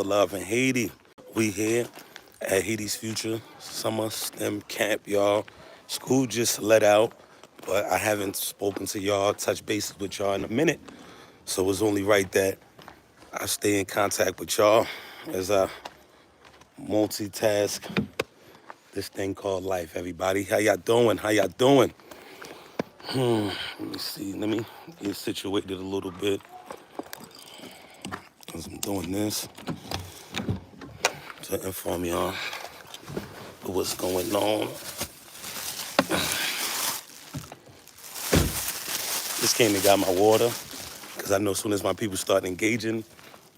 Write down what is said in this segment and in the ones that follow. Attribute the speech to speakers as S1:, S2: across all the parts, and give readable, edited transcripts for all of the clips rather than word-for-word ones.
S1: love in Haiti. We here at Haiti's Future Summer STEM Camp, y'all. School just let out, but I haven't spoken to y'all, touch bases with y'all in a minute. So it's only right that I stay in contact with y'all as I multitask this thing called life, everybody. How y'all doing? How y'all doing? Let me see. Let me get situated a little bit as I'm doing this to inform y'all of what's going on. Just came and got my water because I know as soon as my people start engaging,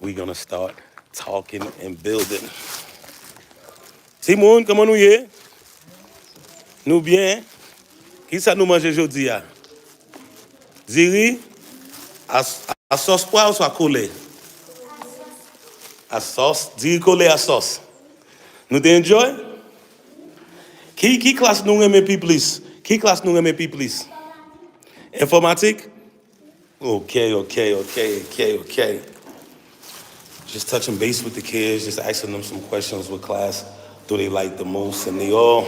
S1: we're gonna start talking and building. Simon, comment nous y? Nous bien? Qui ça nous mange aujourd'hui? Diri? À sauce pois ou soit collé? À sauce? Diri collé à sauce. Nous te enjoy? Qui classe nous aime plus? Qui classe nous aime plus? Informatique? Okay. Just touching base with the kids, just asking them some questions. What class do they like the most? And they all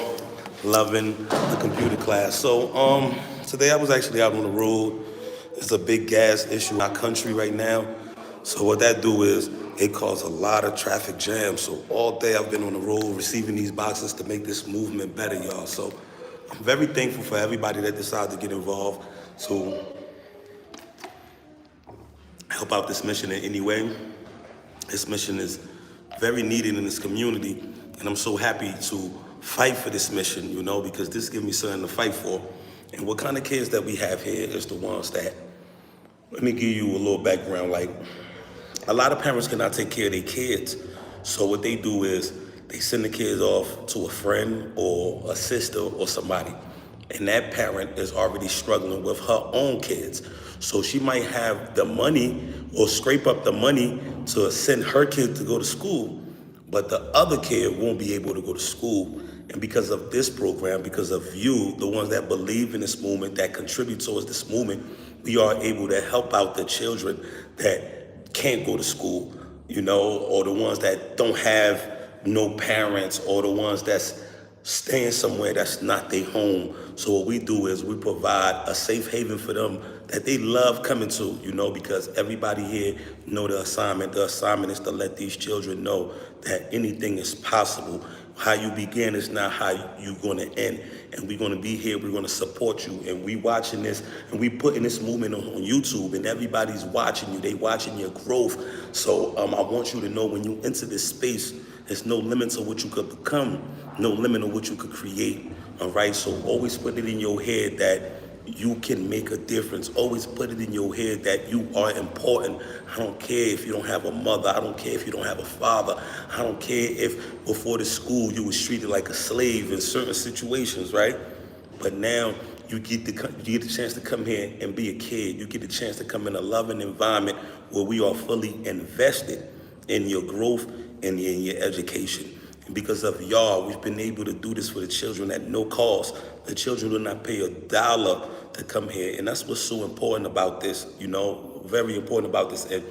S1: loving the computer class. So today I was actually out on the road. There's a big gas issue in our country right now. So what that do is it caused a lot of traffic jams. So all day I've been on the road receiving these boxes to make this movement better, y'all. So I'm very thankful for everybody that decided to get involved. So help out this mission in any way. This mission is very needed in this community, and I'm so happy to fight for this mission, because this gives me something to fight for. And what kind of kids that we have here is the ones that, let me give you a little background, like a lot of parents cannot take care of their kids. So what they do is they send the kids off to a friend or a sister or somebody. And that parent is already struggling with her own kids. So she might have the money or scrape up the money to send her kid to go to school, but the other kid won't be able to go to school. And because of this program, because of you, the ones that believe in this movement, that contribute towards this movement, we are able to help out the children that can't go to school, or the ones that don't have no parents, or the ones that's staying somewhere that's not their home. So what we do is we provide a safe haven for them that they love coming to, because everybody here know the assignment. The assignment is to let these children know that anything is possible. How you begin is not how you're going to end. And we're going to be here. We're going to support you. And we watching this, and we putting this movement on YouTube, and everybody's watching you. They watching your growth. So I want you to know when you enter this space, there's no limit to what you could become, no limit to what you could create. All right. So always put it in your head that you can make a difference. Always put it in your head that you are important. I don't care if you don't have a mother. I don't care if you don't have a father. I don't care if before the school you was treated like a slave in certain situations, right? But now you get the chance to come here and be a kid. You get the chance to come in a loving environment where we are fully invested in your growth and in your education. And because of y'all, we've been able to do this for the children at no cost. The children do not pay $1 to come here. And that's what's so important about this, very important about this. And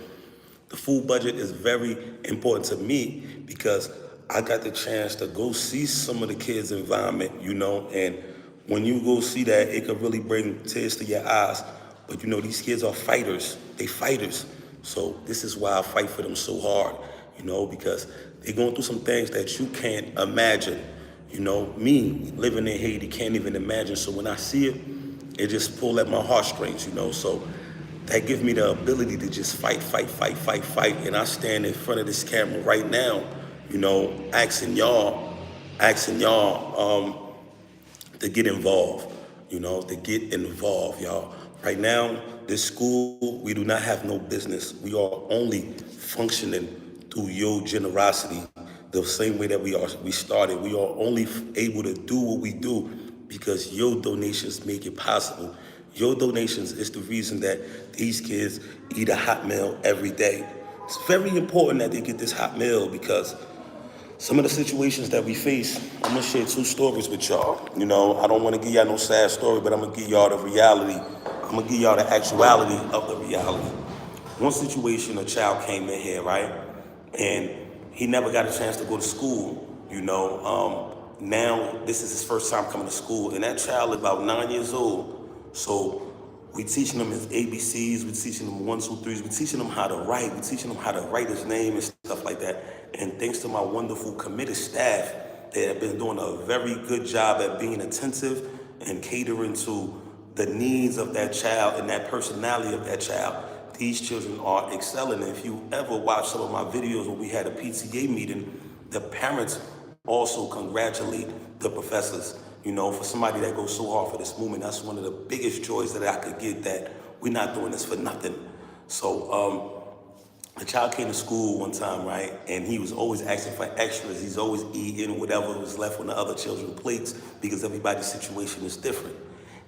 S1: the food budget is very important to me because I got the chance to go see some of the kids' environment, and when you go see that, it could really bring tears to your eyes. But these kids are fighters. They fighters. So this is why I fight for them so hard, because they're going through some things that you can't imagine. Me living in Haiti can't even imagine. So when I see it, it just pull at my heartstrings, So that gives me the ability to just fight. And I stand in front of this camera right now, asking y'all to get involved, y'all. Right now, this school, we do not have no business. We are only functioning through your generosity, the same way that we started. We are only able to do what we do because your donations make it possible. Your donations is the reason that these kids eat a hot meal every day. It's very important that they get this hot meal because some of the situations that we face, I'm gonna share 2 stories with y'all. I don't wanna give y'all no sad story, but I'm gonna give y'all the reality. I'm gonna give y'all the actuality of the reality. One situation, a child came in here, right? And He never got a chance to go to school, you know. Now this is his first time coming to school, and that child is about 9 years old. So we teaching him his ABCs, we teaching him 1, 2, 3s, we teaching him how to write, we teaching him how to write his name and stuff like that. And thanks to my wonderful committed staff, they have been doing a very good job at being attentive and catering to the needs of that child and that personality of that child. These children are excelling. And if you ever watch some of my videos where we had a PTA meeting, the parents also congratulate the professors. You know, for somebody that goes so hard for this movement, that's one of the biggest joys that I could get, that we're not doing this for nothing. So the child came to school one time, right? And he was always asking for extras. He's always eating whatever was left on the other children's plates because everybody's situation is different.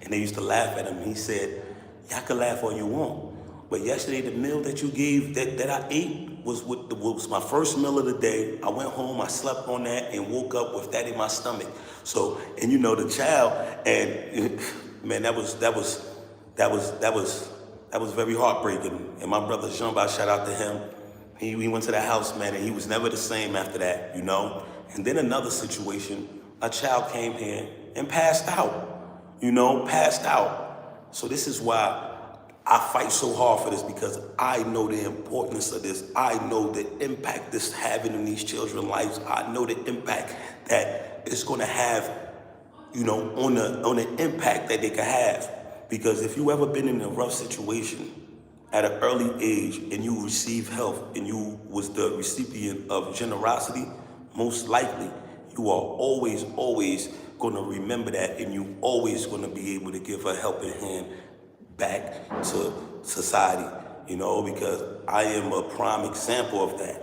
S1: And they used to laugh at him. He said, y'all can laugh all you want, but yesterday the meal that you gave, that I ate, was my first meal of the day. I went home, I slept on that, and woke up with that in my stomach. So, and you know, the child, and man, that was very heartbreaking. And my brother Jean-Baptiste, shout out to him. He went to the house, man, and he was never the same after that, you know. And then another situation, a child came here and passed out, you know, passed out. So this is why I fight so hard for this, because I know the importance of this. I know the impact this having in these children's lives. I know the impact that it's going to have, you know, on the impact that they can have. Because if you ever been in a rough situation at an early age and you receive help and you was the recipient of generosity, most likely you are always going to remember that, and you always going to be able to give a helping hand back to society, you know, because I am a prime example of that.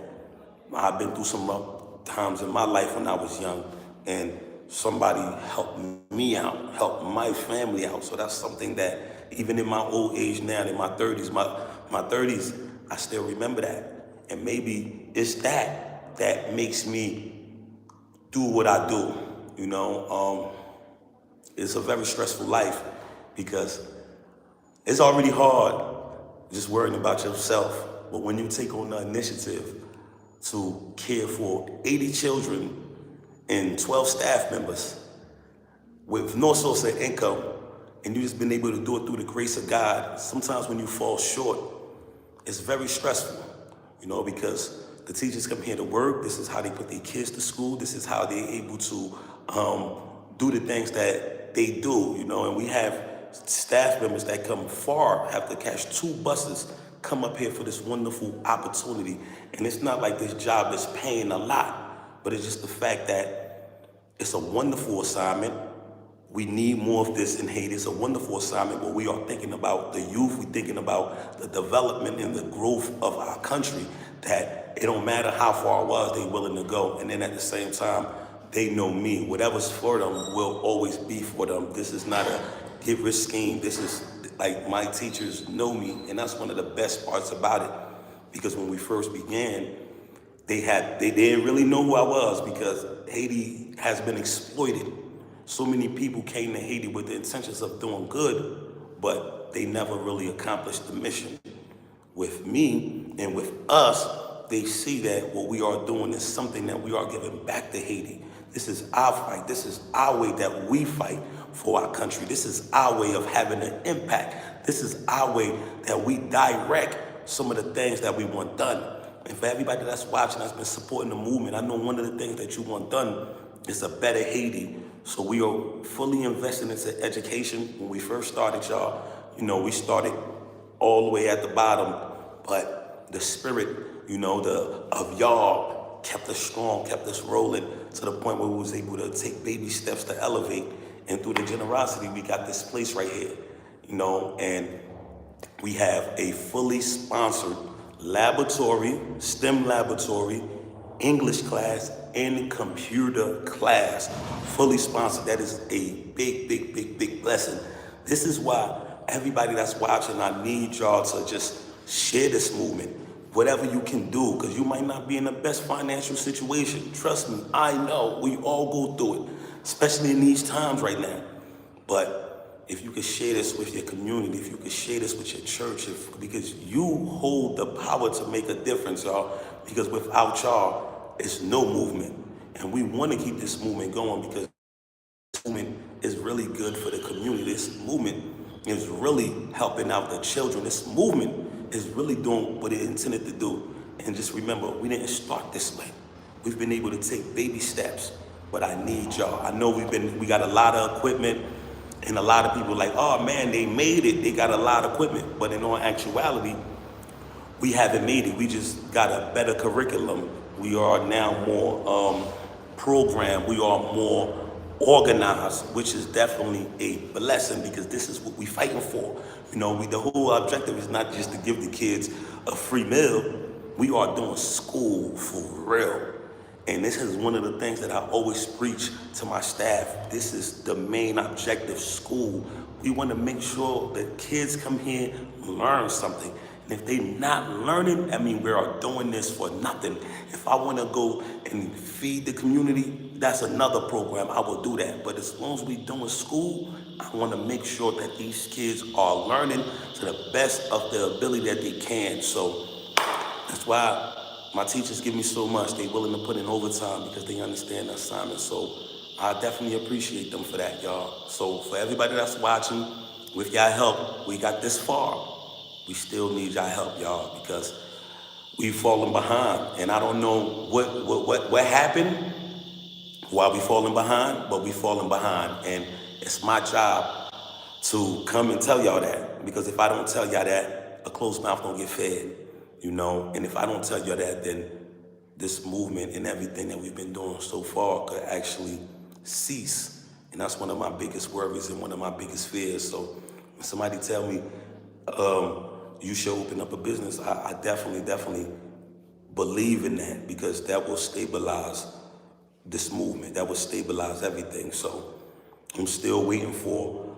S1: I've been through some rough times in my life when I was young, and somebody helped me out, helped my family out. So that's something that even in my old age now, in my 30s, my 30s, I still remember that. And maybe it's that makes me do what I do, you know. It's a very stressful life because it's already hard just worrying about yourself, but when you take on the initiative to care for 80 children and 12 staff members with no source of income, and you just been able to do it through the grace of God, sometimes when you fall short, it's very stressful, you know, because the teachers come here to work. This is how they put their kids to school. This is how they're able to do the things that they do, you know, and we have staff members that come far, have to catch 2 buses, come up here for this wonderful opportunity. And it's not like this job is paying a lot, but it's just the fact that it's a wonderful assignment. We need more of this in Haiti. It's a wonderful assignment where we are thinking about the youth. We're thinking about the development and the growth of our country, that it don't matter how far it was, they're willing to go. And then at the same time, they know me. Whatever's for them will always be for them. This is not a get-rich scheme. This is like, my teachers know me, and that's one of the best parts about it. Because when we first began, they didn't really know who I was, because Haiti has been exploited. So many people came to Haiti with the intentions of doing good, but they never really accomplished the mission. With me and with us, they see that what we are doing is something that we are giving back to Haiti. This is our fight. This is our way that we fight for our country. This is our way of having an impact. This is our way that we direct some of the things that we want done. And for everybody that's watching, that's been supporting the movement, I know one of the things that you want done is a better Haiti. So we are fully invested into education. When we first started, y'all, you know, we started all the way at the bottom, but the spirit, you know, of y'all kept us strong, kept us rolling to the point where we was able to take baby steps to elevate. And through the generosity, we got this place right here, you know, and we have a fully sponsored laboratory, STEM laboratory, English class, and computer class, fully sponsored. That is a big blessing. This is why everybody that's watching, I need y'all to just share this movement, whatever you can do, because you might not be in the best financial situation. Trust me, I know, we all go through it, especially in these times right now. But if you could share this with your community, if you could share this with your church, because you hold the power to make a difference, y'all. Because without y'all, it's no movement. And we want to keep this movement going because this movement is really good for the community. This movement is really helping out the children. This movement is really doing what it intended to do. And just remember, we didn't start this way. We've been able to take baby steps, but I need y'all. I know we got a lot of equipment, and a lot of people like, oh man, they made it. They got a lot of equipment, but in all actuality, we haven't made it. We just got a better curriculum. We are now more programmed. We are more organized, which is definitely a blessing because this is what we're fighting for. You know, the whole objective is not just to give the kids a free meal. We are doing school for real. And this is one of the things that I always preach to my staff. This is the main objective, school. We want to make sure that kids come here and learn something. And if they not learning, I mean, we are doing this for nothing. If I want to go and feed the community, that's another program. I will do that. But as long as we doing school, I want to make sure that these kids are learning to the best of their ability that they can. So that's why my teachers give me so much. They willing to put in overtime because they understand the assignment. So I definitely appreciate them for that, y'all. So for everybody that's watching, with y'all help, we got this far. We still need y'all help, y'all, because we've fallen behind. And I don't know what happened while we falling behind, but we falling behind. And it's my job to come and tell y'all that. Because if I don't tell y'all that, a closed mouth don't get fed, you know? And if I don't tell y'all that, then this movement and everything that we've been doing so far could actually cease. And that's one of my biggest worries and one of my biggest fears. So when somebody tell me, you should open up a business, I definitely believe in that because that will stabilize this movement. That will stabilize everything. So I'm still waiting for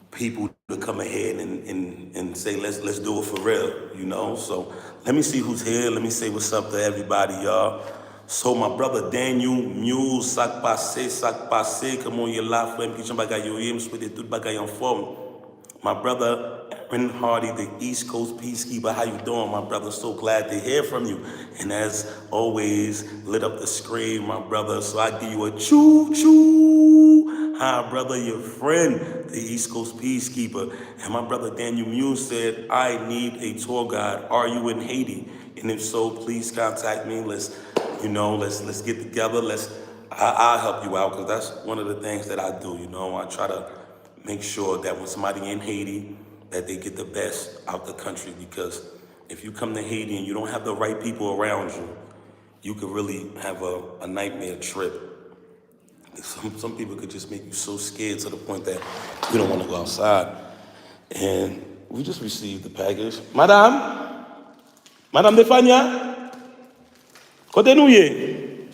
S1: people to come ahead and say, let's do it for real, you know? So let me see who's here. Let me say what's up to everybody, y'all. So my brother Daniel Mule, sac passé, comment il est là, frère, petit bagay yo, me souhaite tout bagay en forme. My brother Aaron Hardy, the East Coast Peacekeeper, how you doing, my brother? So glad to hear from you. And as always, lit up the screen, my brother. So I give you a choo-choo. Hi, brother, your friend, the East Coast Peacekeeper. And my brother Daniel Muse said, I need a tour guide. Are you in Haiti? And if so, please contact me. Let's get together. I'll help you out because that's one of the things that I do. You know, I try to make sure that when somebody in Haiti, that they get the best out the country, because if you come to Haiti and you don't have the right people around you, you could really have a nightmare trip. Some people could just make you so scared to the point that you don't want to go outside. And we just received the package. Madame Defania, kote nou ye?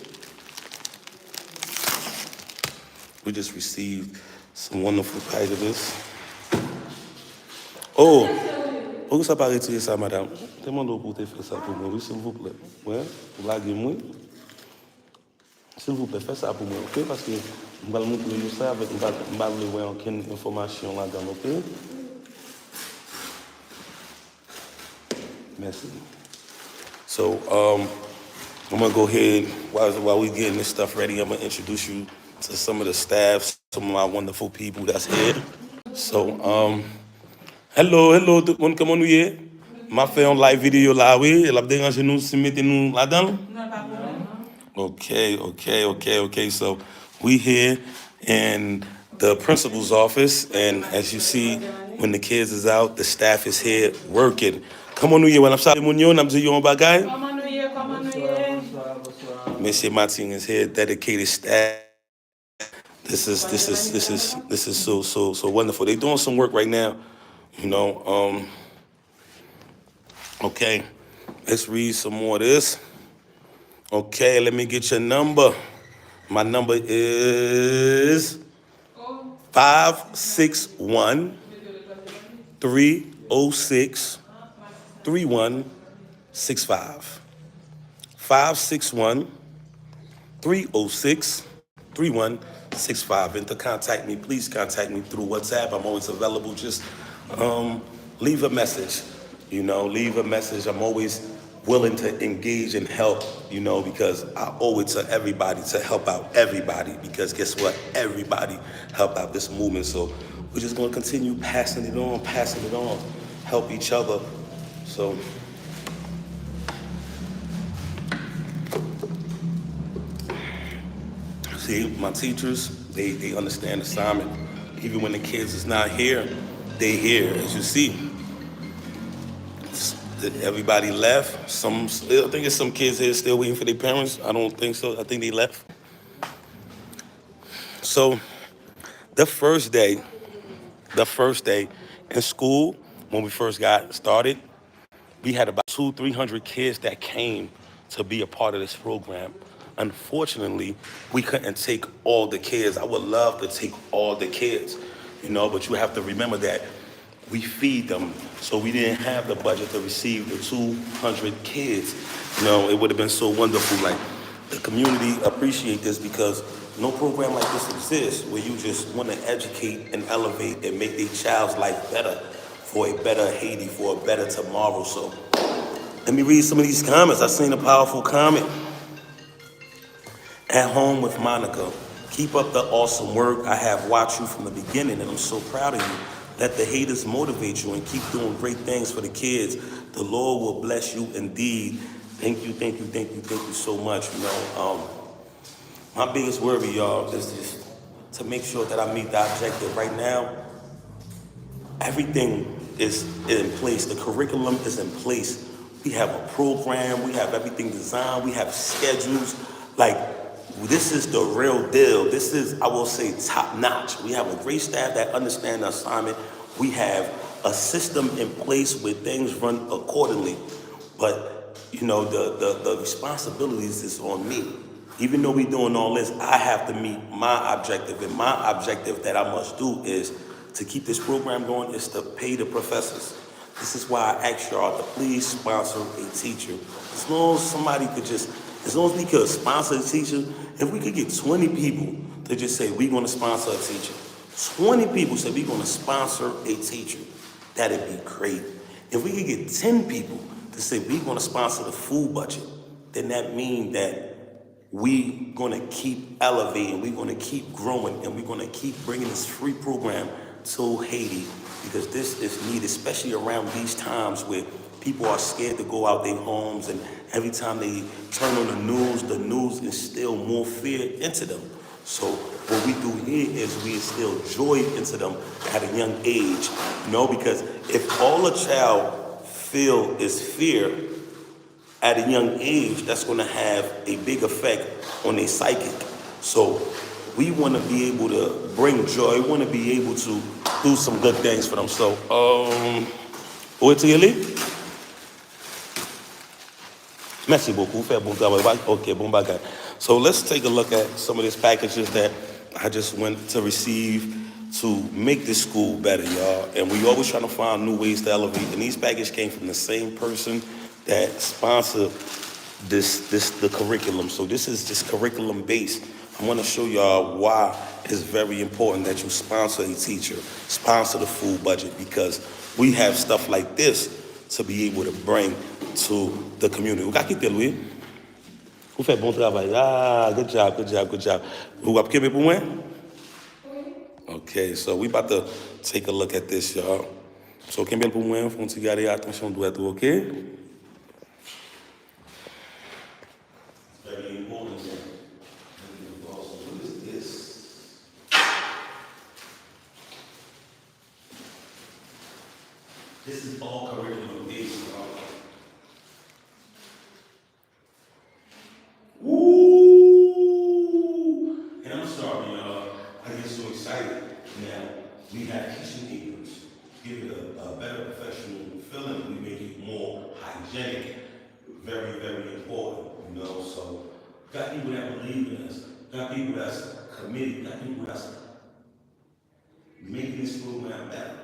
S1: We just received some wonderful packages. Oh, pourquoi ça pas retirer ça, madame? Demande pour te faire ça pour moi, oui, s'il vous plaît. Ouais, pour la gueule, s'il vous plaît, faites ça pour moi, ok? Parce que je vais montrer ça avec, je vais voir aucune information là-dedans, ok? Merci. So, I'm gonna go ahead while we getting this stuff ready. I'm gonna introduce you to some of the staff, some of my wonderful people that's here. So, hello, tout le monde, comment nous y est? M'a fait un live vidéo là, oui, elle a dérangé nous, si mettez nous là-dedans? Okay. So, we here in the principal's office, and as you see, when the kids is out, the staff is here working. Comment nous y est? When I'm sorry, mon yo, I'm doing bagay. Comment nous y est? Monsieur Martin is here, dedicated staff. This is so wonderful. They're doing some work right now, you know. Okay, let's read some more of this. Okay, let me get your number. My number is 561-306-3165. 561-306-3165. And to contact me, please contact me through WhatsApp. I'm always available. Just leave a message. You know, leave a message. I'm always willing to engage and help, because I owe it to everybody to help out everybody, because guess what? Everybody helped out this movement. So we're just gonna continue passing it on, help each other. So see, my teachers, they understand the assignment. Even when the kids is not here, they here. As you see, everybody left. I think there's some kids here still waiting for their parents. I don't think so. I think they left. So the first day, in school, when we first got started, we had about 300 kids that came to be a part of this program. Unfortunately, we couldn't take all the kids. I would love to take all the kids, but you have to remember that we feed them. So we didn't have the budget to receive the 200 kids. It would have been so wonderful. Like, the community appreciate this because no program like this exists where you just want to educate and elevate and make their child's life better, for a better Haiti, for a better tomorrow. So let me read some of these comments. I seen a powerful comment. At home with Monica. Keep up the awesome work. I have watched you from the beginning and I'm so proud of you. Let the haters motivate you and keep doing great things for the kids. The Lord will bless you indeed. Thank you so much. My biggest worry, y'all, is just to make sure that I meet the objective. Right now, everything is in place. The curriculum is in place. We have a program. We have everything designed. We have schedules. Like, this is the real deal. This is, I will say, top notch. We have a great staff that understand the assignment. We have a system in place where things run accordingly. But, the responsibilities is on me. Even though we're doing all this, I have to meet my objective. And my objective that I must do is to keep this program going is to pay the professors. This is why I ask y'all to please sponsor a teacher. As long as we could sponsor a teacher, if we could get 20 people to just say we're going to sponsor a teacher, 20 people say we're going to sponsor a teacher, that'd be great. If we could get 10 people to say we're going to sponsor the food budget, then that means that we going to keep elevating, we're going to keep growing, and we're going to keep bringing this free program to Haiti, because this is needed, especially around these times where people are scared to go out their homes, and every time they turn on the news instill more fear into them. So what we do here is we instill joy into them at a young age, because if all a child feel is fear at a young age, that's going to have a big effect on their psychic. So we want to be able to bring joy. We want to be able to do some good things for them. So, où est-il allé? Merci beaucoup. Fait bon travail. Okay, bon bagay. So let's take a look at some of these packages that I just went to receive to make this school better, y'all. And we always trying to find new ways to elevate. And these packages came from the same person that sponsored the curriculum. So this is just curriculum based. I want to show y'all why it's very important that you sponsor a teacher, sponsor the food budget, because we have stuff like this to be able to bring to the community. Louis. Vous faites bon travail. Ah, good job. Vous avez pour moi? Okay, so we about to take a look at this, y'all. So, combien pour moi? Faut que garder attention doit être, okay? Very important. What is this? This is all curriculum based. Woo! And I'm sorry, y'all. I get so excited. Now, we have kitchen aprons. Give it a better professional feeling. We make it more hygienic. Very, very important. So got people that believe in us. Got people that's committed. Got people that's making this program better.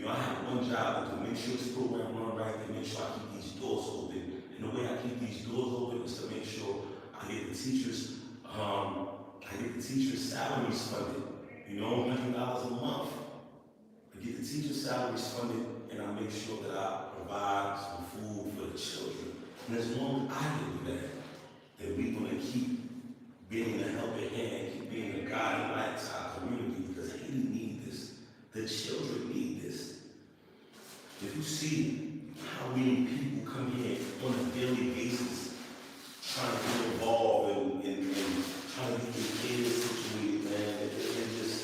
S1: I have one job to make sure this program run right and make sure I keep these doors open. And the way I keep these doors open is to make sure I get the teachers' salaries funded. $100 a month. I get the teachers' salaries funded, and I make sure that I provide some food for the children. And as long as I can do that, then we're going to keep being a helping hand, keep being a guiding light to our community, because Haiti need this. The children need this. If you see how many people come here on a daily basis trying to get involved in trying to get their kids situated, man, it just,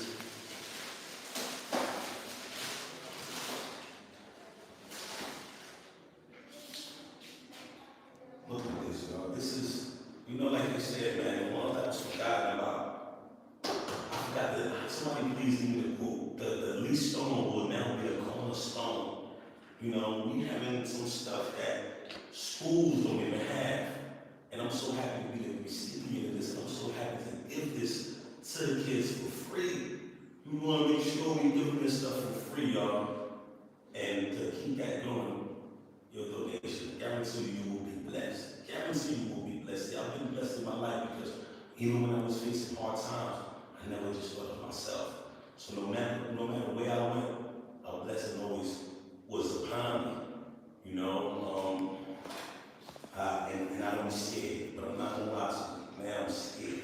S1: look at this, y'all. This is, like they said, man, the one that was forgotten about. I forgot that somebody please give me the quote. The least stone will now be a cornerstone. We having some stuff that schools don't even have. And I'm so happy to be the recipient of this. And I'm so happy to give this to the kids for free. We want to make sure we give them this stuff for free, y'all. And to keep that going, your donation, guarantee you will be blessed. Guarantee you will be blessed. I've been blessed in my life because even when I was facing hard times, I never just thought of myself. So no matter where I went, a blessing always was upon me. And I don't be scared, but I'm not gonna lie to you. Man, I'm scared.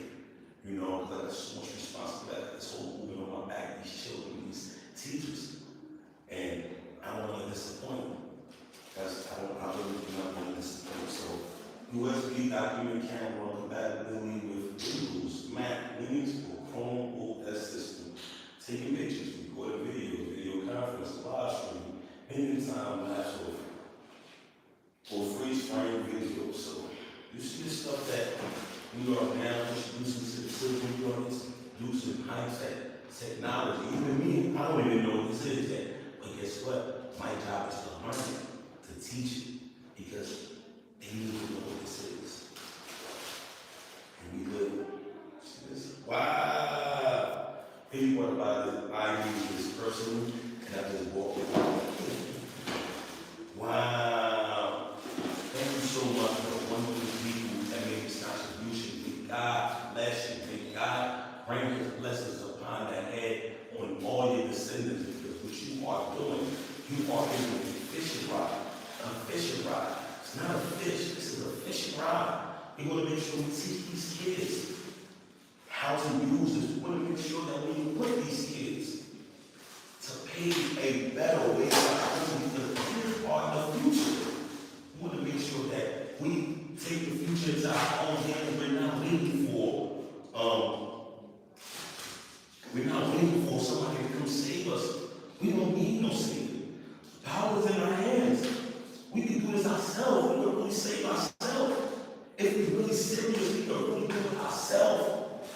S1: Because I got so much responsibility. I got this whole movement on my back, these children, these teachers. And I don't want to disappoint them. Because I really do not want to disappoint. So USB document camera compatibility with Windows, Mac, Linux, or Chrome OS system. Taking pictures, recording videos, video conference, live stream, anytime, laptop, or freeze frame video. So you see the stuff that we are now introducing to the children, we are introducing high-tech technology. Even me, I don't even know what this is yet. But guess what? My job is to learn it, to teach it, because they need to know what this is. And we live. See this? Wow! Hey, what about this? I use this personally, and I just walk it out. Wow! Thank you so much for the wonderful people that made this contribution. May God bless you. May God bring His blessings upon that head on all your descendants, because what you are doing, you are giving a fishing rod. A fishing rod. It's not a fish. This is a fishing rod. We want to make sure we teach these kids how to use this. We want to make sure that we equip these kids to pave a better way for our country, because the kids are the future. We want to make sure that we take the future into our own hands. We're not waiting for somebody to come save us. We don't need no savior. Power is in our hands. We can do this ourselves. We can really save ourselves. If we're really serious, we can really do it ourselves.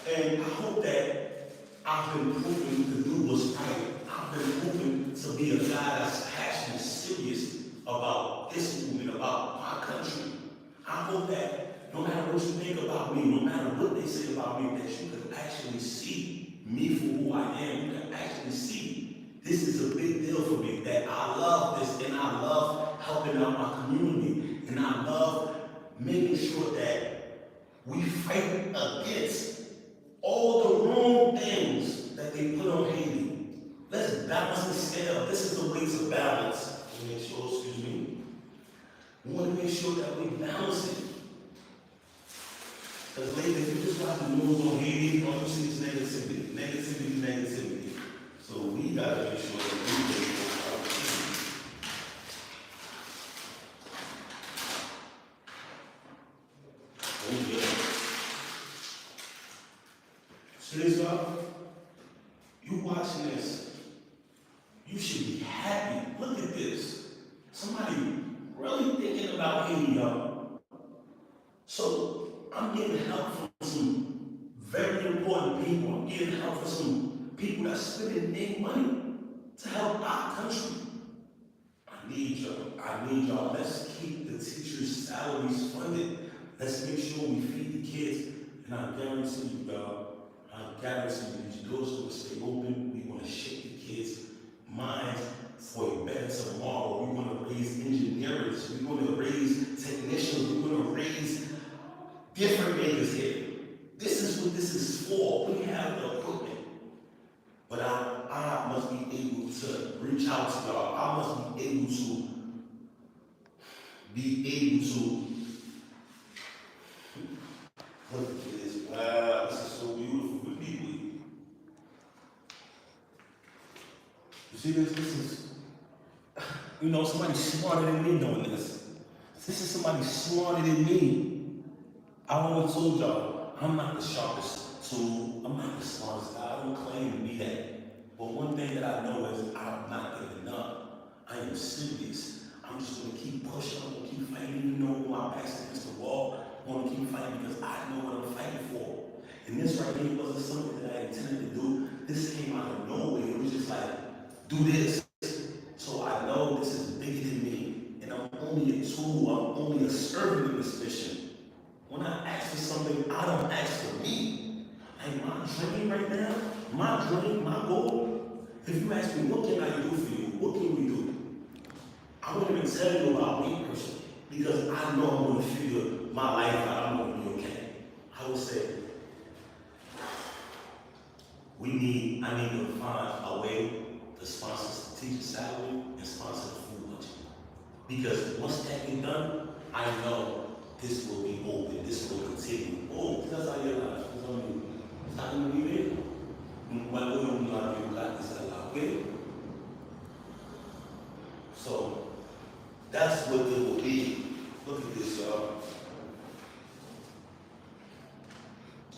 S1: And I hope that I've been proven to do what's right. I've been proven to be a guy that's passionate, serious about this movement, about my country. I hope that no matter what you think about me, no matter what they say about me, that you can actually see me for who I am. You can actually see this is a big deal for me, that I love this, and I love helping out my community, and I love making sure that we fight against all the wrong things that they put on Haiti. Let's balance the scale. This is the way to balance. Make sure, excuse me. We want to make sure that we balance it. Because lately, if you just watch the news on Haiti, all you see is negativity, negativity, negativity. So we got to make sure that we make our oh yeah. See this, y'all? You watching this, you should be happy. Look at this. Somebody really thinking about Haiti, y'all. So I'm getting help from some very important people. I'm getting help from some people that's spending their money to help our country. I need y'all. I need y'all. Let's keep the teachers' salaries funded. Let's make sure we feed the kids. And I guarantee you, y'all, I guarantee you, these doors will stay open. We want to shape the kids' minds for a better tomorrow. We want to raise engineers. We want to raise technicians. We want to raise different makers here. This is what this is for. We have the equipment. But I must be able to reach out to y'all. I must be able to is, wow, this is so beautiful. What people eat? You see this? This is, you know, somebody smarter than me doing this. This is somebody smarter than me. I always told y'all, I'm not the sharpest tool. I'm not the smartest guy. I don't claim to be that. But one thing that I know is I'm not giving up. I am serious. I'm just gonna keep pushing. I'm gonna keep fighting, even though my back's against the wall. I'm gonna keep fighting because I know what I'm fighting for. And this right here wasn't something that I intended to do. This came out of nowhere. It was just like, do this. So I know this is bigger than me. And I'm only a tool. I'm only a servant in this mission. When I ask for something, I don't ask for me. Like my dream right now, my dream, my goal, if you ask me, what can I do for you? What can we do? I wouldn't even tell you about me personally because I know I'm going to figure my life out. I'm going to be okay. I would say, I need to find a way to sponsor the teacher salary and sponsor the food budget. Because once that gets done, I know this will be open, this will continue. Oh, that's how your life is on you. Está en mi vida. Cuando uno no ha visto this a okay? So that's what it will be. Look at this, y'all.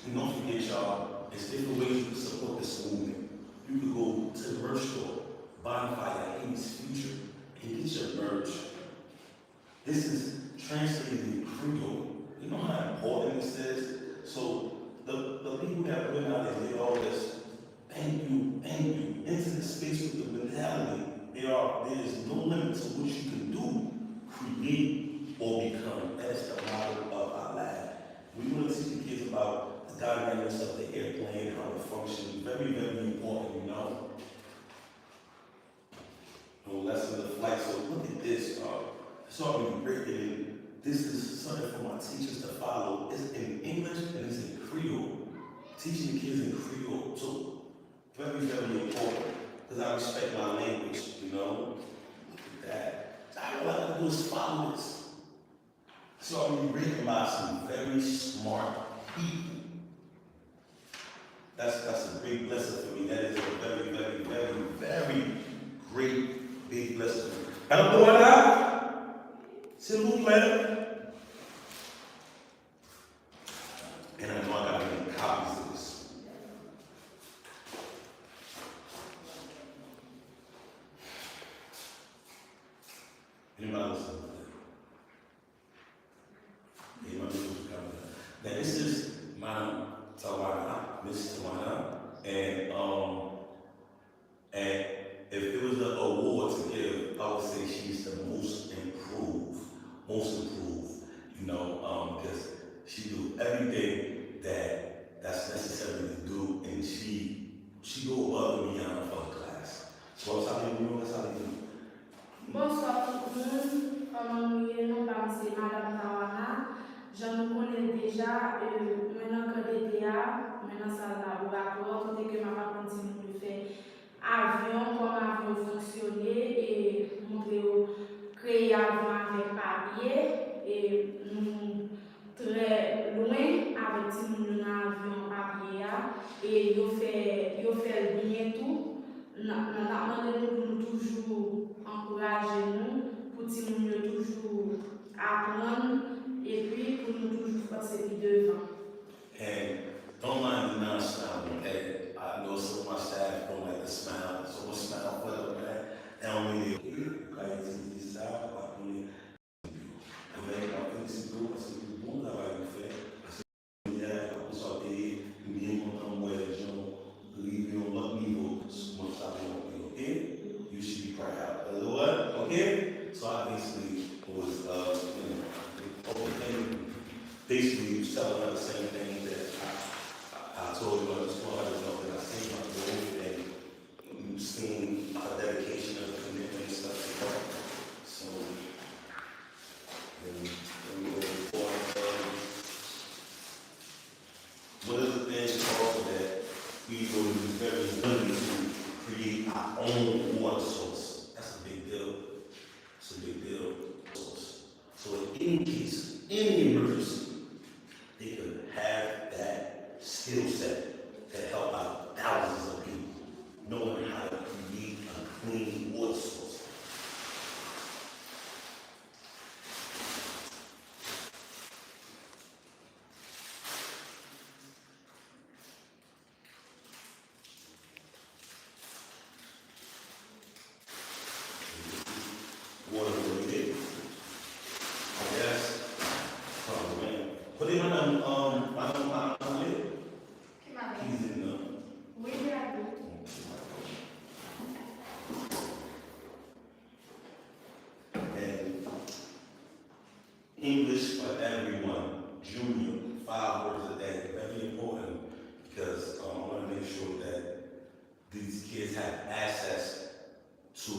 S1: And don't forget, y'all, there's different ways you can support this movement. You could go to the merch store, Bonfire, Haiti's Future, and get your merch. This is translated in Creole. You know how important this is? So the people that went out and did all this, thank you, into the space with the mentality. There is no limit to what you can do, create, or become. That is the model of our lab. We want to teach the kids about the dynamics of the airplane, how it functions. Very, very important, you know. No lesson of flight. So look at this, it's already written. This is something for my teachers to follow. It's in English and it's in Creole. Teaching the kids in Creole too. Very, very important. Because I respect my language, you know. Look at that. All I gotta do is follow this. It's already written by some very smart people. That's a big blessing for me. That is a very, very, very, very great big blessing. Alors voilà, s'il vous plaît. And I know I got to make copies of this. Anybody listen to that? Anybody listen to that? Now this is my Tawana, Miss Tawana, and if it was an award to give, I would say she's the most improved, you know, because she do everything that's necessary to do, and she go above and beyond for the class. So that's how they do.
S2: Bonsoir tout le monde. Comme nous non pas c'est Madame Tawana. Je me connais déjà maintenant que DTA, maintenant ça laboratoire, côté que ma continue de faire avion, comme avion fonctionner et montrer créer avion avec papier et nous très loin avec tout le monde avion papier et yo fait bien tout. Nous toujours encourager nous pour que nous toujours apprendre et puis pour nous toujours passer devant.
S1: And don't mind me not smiling, okay? I know some of my staff don't like to smile, so we'll smile for them, man. They don't really this out, mais après c'est tout, parce que tout le monde a fait. Parce que hier, on sortait, bien content, moi, les gens, leaving on luck niveau, moi, ça va, okay? You should be proud. What? Okay? So I basically was, basically was telling her the same thing that I told you on the school. I just know that I seen my growth and seeing our dedication and commitment and stuff like that. So, and we go forward. One of the things also that we will be very willing to create our own water source. That's a big deal. It's a big deal. So in any case, any emergency, they could have that skill set to help out thousands of people, knowing how to create a clean water source. Water related. Yes. Oh man. Put it on lid. He's in the. And English for everyone. Junior. 5 words a day. Very important because I want to make sure that these kids have access to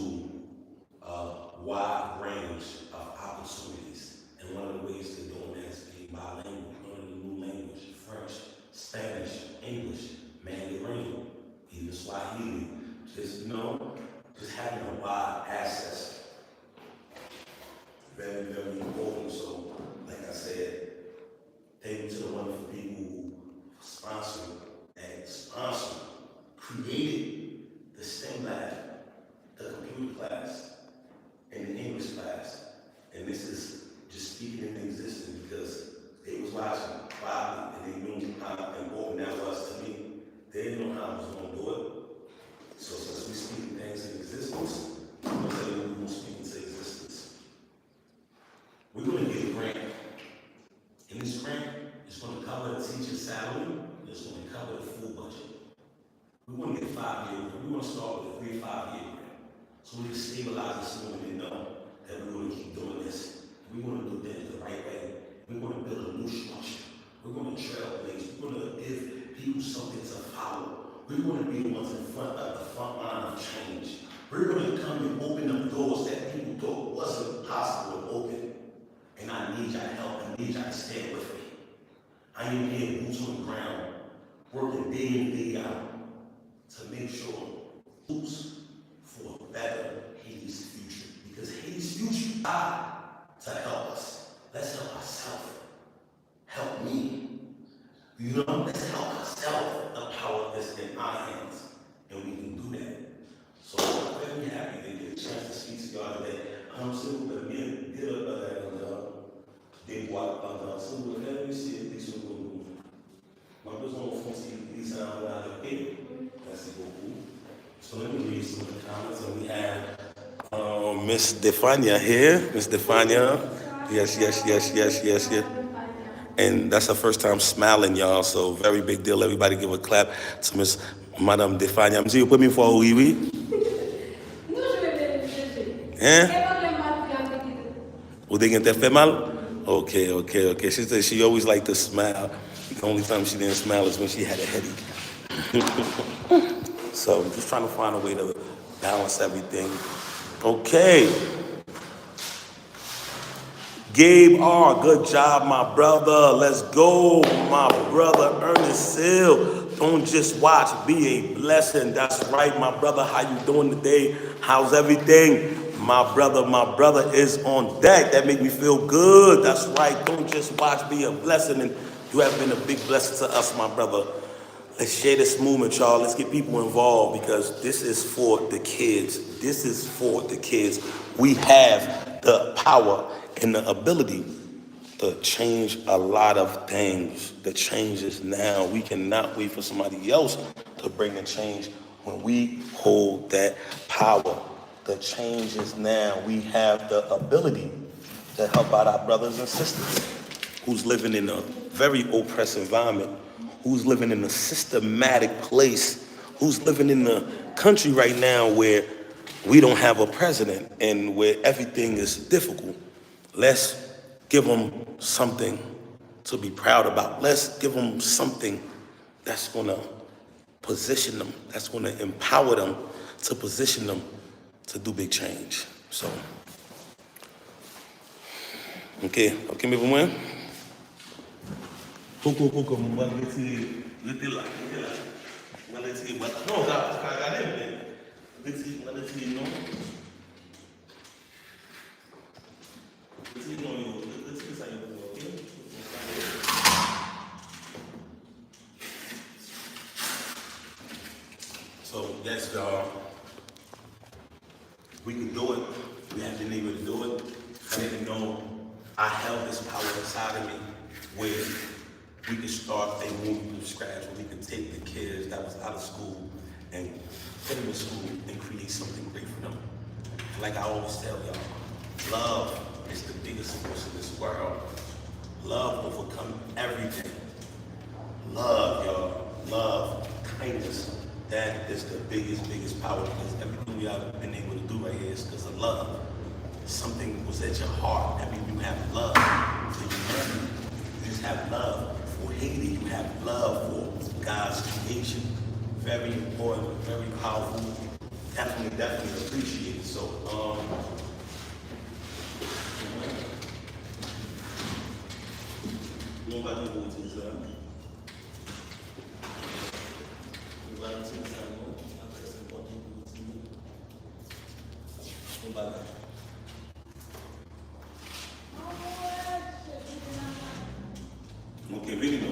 S1: a wide range of opportunities. And one of the ways they're doing that is being bilingual, learning a new language, French, Spanish, English, Mandarin, even Swahili. Just, just having a wide access. Very, very important. So, like I said, thank you to the wonderful people who created the STEM lab, the computer class, and the English class. And this is just speaking into existence because they was watching probably and they knew how important that was to me. They didn't know how I was going to do it. So since we speaking things in existence, I'm going to tell you we're going to speak into existence. We're going to get a grant. And this grant is going to cover the teacher's salary. It's going to cover the full budget. We want to get 5 years. We want to start with a 3 to 5 year grant. So we can stabilize this movement and know that we're going to keep doing this. We want to do things the right way. We're going to build a new structure. We're going to trailblaze. We're going to give people something to follow. We're going to be the ones in front of the front line of change. We're going to come and open up doors that people thought wasn't possible to open. And I need y'all help. I need y'all to stand with me. I am here, boots on the ground, working day in, day out to make sure boots for a better Haiti's future. Because Haiti's future died to help us. Let's help ourselves. Help me. Let's help ourselves. The power is in our hands. And we can do that. So I'm very happy to get a chance to speak to y'all today. I'm simple, but again, des boîtes pendant ça, vous voulez aussi des choses comme vous. Ma besoin de foncer les gens à la paix. Merci beaucoup. So let me read some of the comments and we have Miss Stefania here. Miss Stefania. Yes. And that's her first time smiling, y'all. So very big deal. Everybody give a clap to Miss Madame Stefania. I'm you put me for oui. Hein? Ou they get that fait mal? Okay. She said she always liked to smile. The only time she didn't smile is when she had a headache. So just trying to find a way to balance everything. Okay. Gabe R, good job, my brother. Let's go, my brother. Ernest Hill, don't just watch, be a blessing. That's right, my brother. How you doing today? How's everything? My brother is on deck. That make me feel good. That's right. Don't just watch, be a blessing. And you have been a big blessing to us, my brother. Let's share this movement, y'all. Let's get people involved because this is for the kids. This is for the kids. We have the power and the ability to change a lot of things. The change is now. We cannot wait for somebody else to bring the change when we hold that power. The change is now. We have the ability to help out our brothers and sisters who's living in a very oppressed environment, who's living in a systematic place, who's living in a country right now where we don't have a president and where everything is difficult. Let's give them something to be proud about. Let's give them something that's gonna position them, that's gonna empower them to position them to do big change. So, okay, me vous Pouco, mon va rester là. On va laisser, non, ça, regardez, mais, on va laisser, non. yes, y'all, we can do it. We have been able to do it. I didn't know I held this power inside of me where we could start a movement from scratch, where we could take the kids that was out of school and put them in school and create something great for them. Like I always tell y'all, love is the biggest force in this world. Love overcomes everything. Love, y'all. Love, kindness. That is the biggest power, because everything we have been able to do right here is because of love. Something was at your heart. That means you have love for humanity. You just have love for Haiti. You have love for God's creation. Very important, very powerful. Definitely appreciate it. So, nobody knows his okay, really no.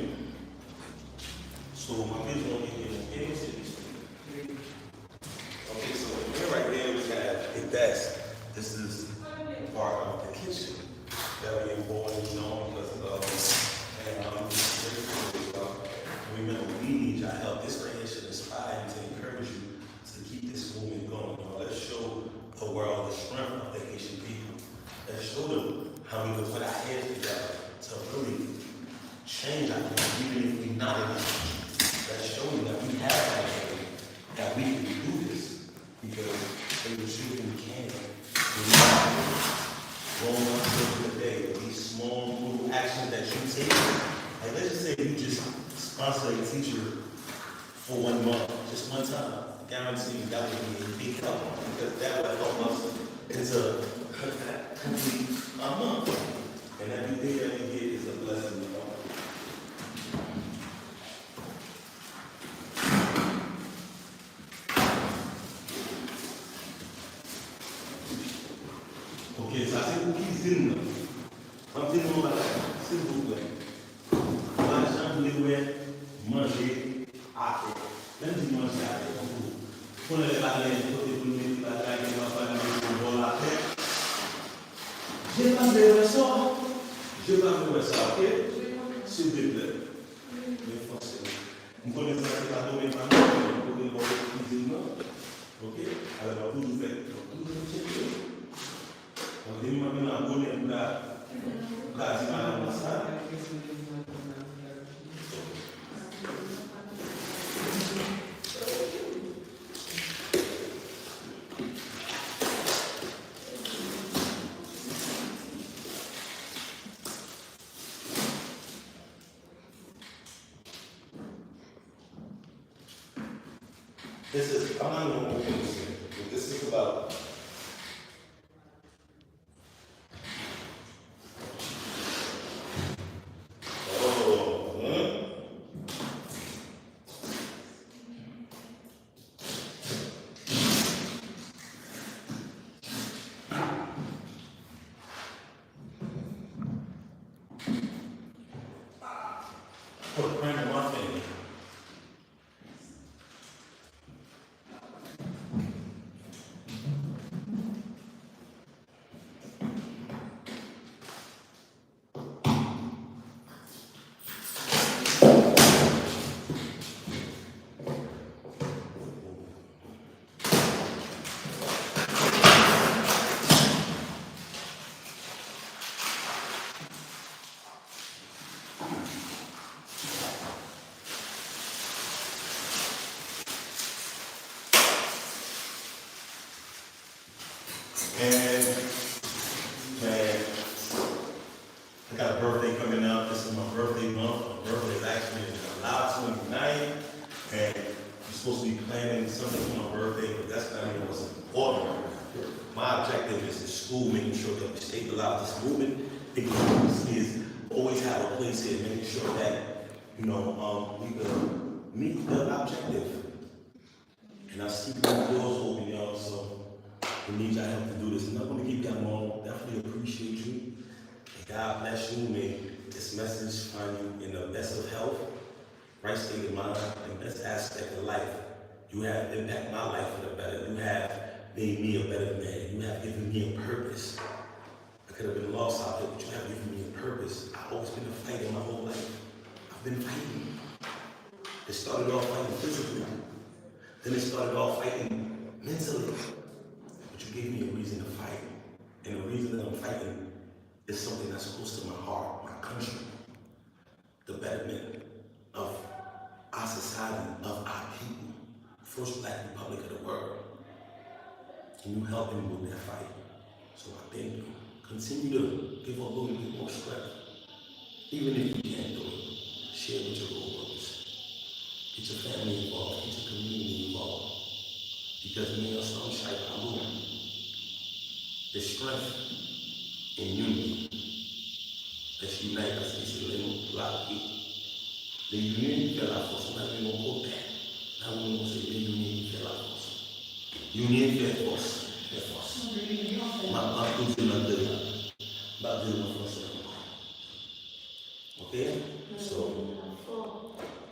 S1: So my kids don't get in the city. Okay, so here right there we have a desk. This is part of the kitchen. Very important, you know, because remember, we need your help. This right here should inspire you to encourage you to keep this movement going. You know, let's show the world the strength of the Haitian people. Let's show them how we can put our heads together to really change our country, even if we're not enough. Let's show them that we have that ability, that we can do this, because they will show you we can. Growing up to the day, these small little actions that you take, like let's just say you just sponsor a teacher for 1 month, just one time. Guarantee you that would be a big help, because that would help us into complete a month. And every day that we get is a blessing, you know. Ok, ça c'est pour cuisine. On dit non, s'il vous plaît. L'argent vous devez manger à terre. Même si manger à terre, pour ne pas aller côté pour nous, la taille qui va pas aller dans la terre. Je vais pas faire ça. Je vais pas faire ça, ok? S'il vous plaît. Mais forcément. Vous connaissez ça, c'est pas tomber par nous, pour que vous cuisine, ok? Alors, vous faites. Donc, il m'a mis un bonnet pour la ça. This is, I'm not going to open this here, but this is about. Put a print on my finger. And man, I got a birthday coming up. This is my birthday month. My birthday is actually July 29th. And I'm supposed to be planning something for my birthday, but that's not even what's important. My objective is to school, making sure that we stabilize this movement, because these kids always have a place here, making sure that, you know, we can meet the objective. And I see the doors open, y'all, so we need y'all help to do this. I'm not going to keep y'all long. Definitely appreciate you. And God bless you. May this message find you in the best of health, right state of mind, and best aspect of life. You have impacted my life for the better. You have made me a better man. You have given me a purpose. I could have been lost out there, but you have given me a purpose. I've always been a fighter my whole life. I've been fighting. It started off fighting physically. Then it started off fighting mentally. But you gave me a reason to fight. And the reason that I'm fighting is something that's close to my heart, my country. The betterment of our society, of our people. First Black Republic of the world. And you helping me with that fight. So I thank you. Continue to give a little bit more strength. Even if you can't do it, share with your co-workers. Get your family involved, get your community involved. Because me and Sunshine Kalu, the strength and unity. Let's unite us. It's a lot of people. The unity fait la force. On a vu mon côté. Là où on sait que l'unité fait la force. Unité fait force. Fait force. Ma toute c'est notre deux. Ma deux ma force. Okay? So,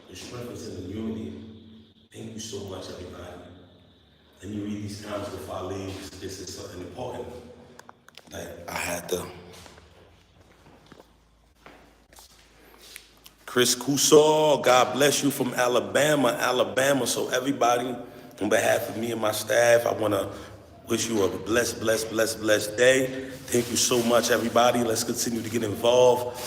S1: the strength is in the unity. Thank you so much, everybody. Let me read these comments before I leave. This is something important that I had to. Chris Cusor, God bless you from Alabama. So everybody, on behalf of me and my staff, I want to wish you a blessed day. Thank you so much, everybody. Let's continue to get involved.